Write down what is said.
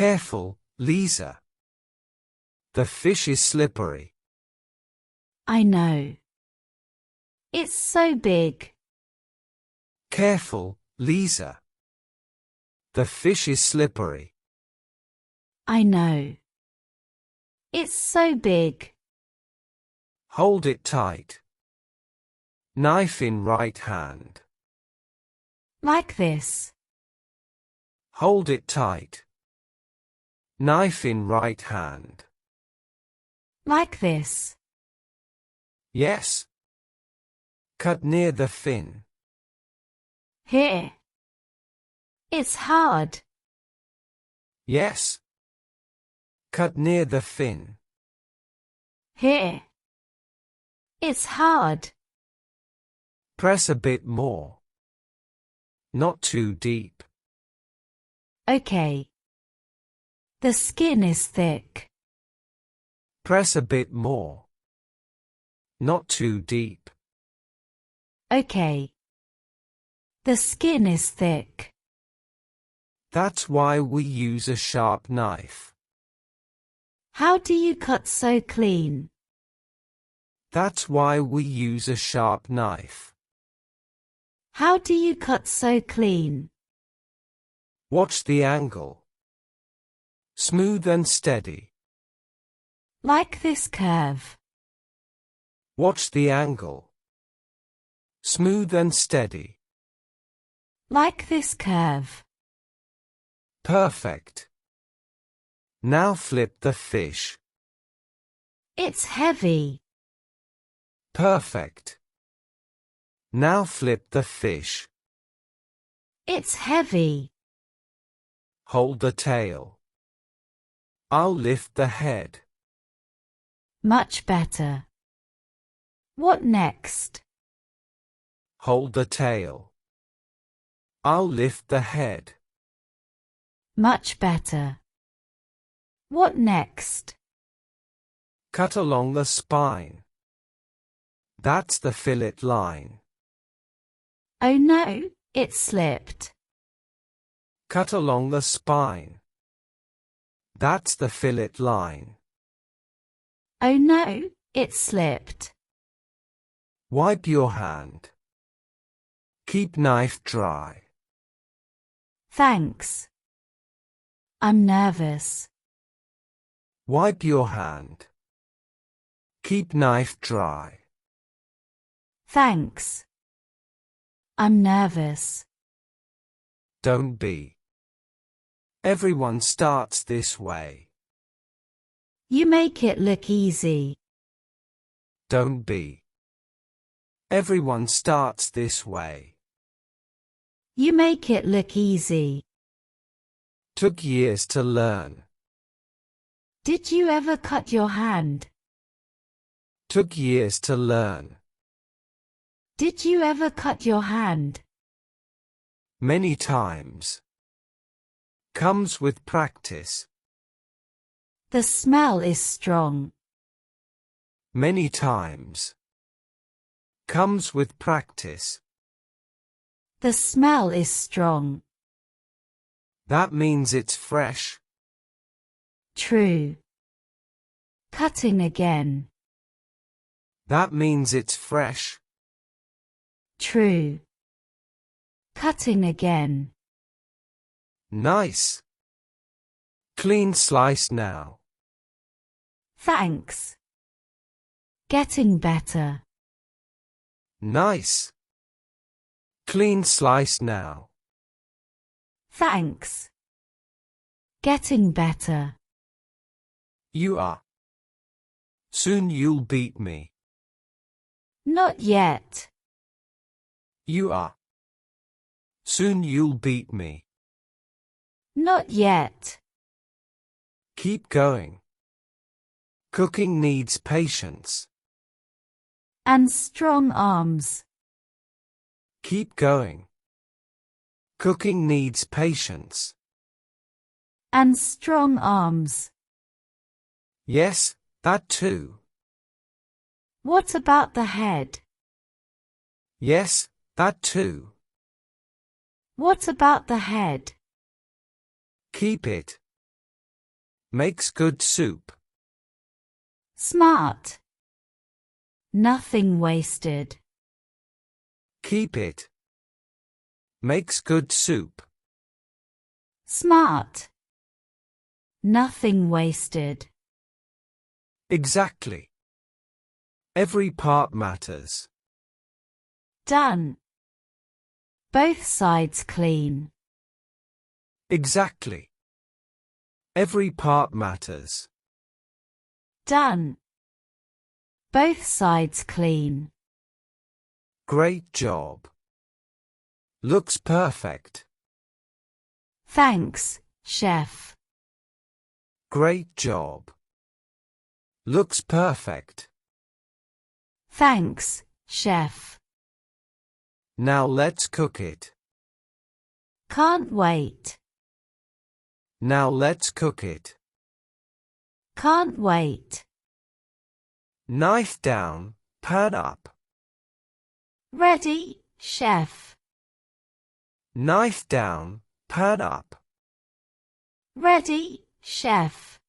Careful, Lisa. The fish is slippery. I know. It's so big. Careful, Lisa. The fish is slippery. I know. It's so big. Hold it tight. Knife in right hand. Like this. Hold it tight. Knife in right hand. Like this. Yes. Cut near the fin. Here. It's hard. Yes. Cut near the fin. Here. It's hard. Press a bit more. Not too deep. Okay. The skin is thick. Press a bit more. Not too deep. Okay. The skin is thick. That's why we use a sharp knife. How do you cut so clean? That's why we use a sharp knife. How do you cut so clean? Watch the angle. Smooth and steady. Like this curve. Watch the angle. Smooth and steady. Like this curve. Perfect. Now flip the fish. It's heavy. Perfect. Now flip the fish. It's heavy. Hold the tail. I'll lift the head. Much better. What next? Hold the tail. I'll lift the head. Much better. What next? Cut along the spine. That's the fillet line. Oh no, it slipped. Cut along the spine. That's the fillet line. Oh no, it slipped. Wipe your hand. Keep knife dry. Thanks. I'm nervous. Wipe your hand. Keep knife dry. Thanks. I'm nervous. Don't be. Everyone starts this way. You make it look easy. Don't be. Everyone starts this way. You make it look easy. Took years to learn. Did you ever cut your hand? Took years to learn. Did you ever cut your hand? Many times. Comes with practice. The smell is strong. Many times. Comes with practice. The smell is strong. That means it's fresh. True. Cutting again. That means it's fresh. True. Cutting again. Nice. Clean slice now. Thanks. Getting better. Nice. Clean slice now. Thanks. Getting better. You are. Soon you'll beat me. Not yet. You are. Soon you'll beat me. Not yet. Keep going. Cooking needs patience. And strong arms. Keep going. Cooking needs patience. And strong arms. Yes, that too. What about the head? Yes, that too. What about the head? Keep it. Makes good soup. Smart. Nothing wasted. Keep it. Makes good soup. Smart. Nothing wasted. Exactly. Every part matters. Done. Both sides clean. Exactly. Every part matters. Done. Both sides clean. Great job. Looks perfect. Thanks, chef. Great job. Looks perfect. Thanks, chef. Now let's cook it. Can't wait. Now let's cook it. Can't wait. Knife down, pan up. Ready, chef. Knife down, pan up. Ready, chef.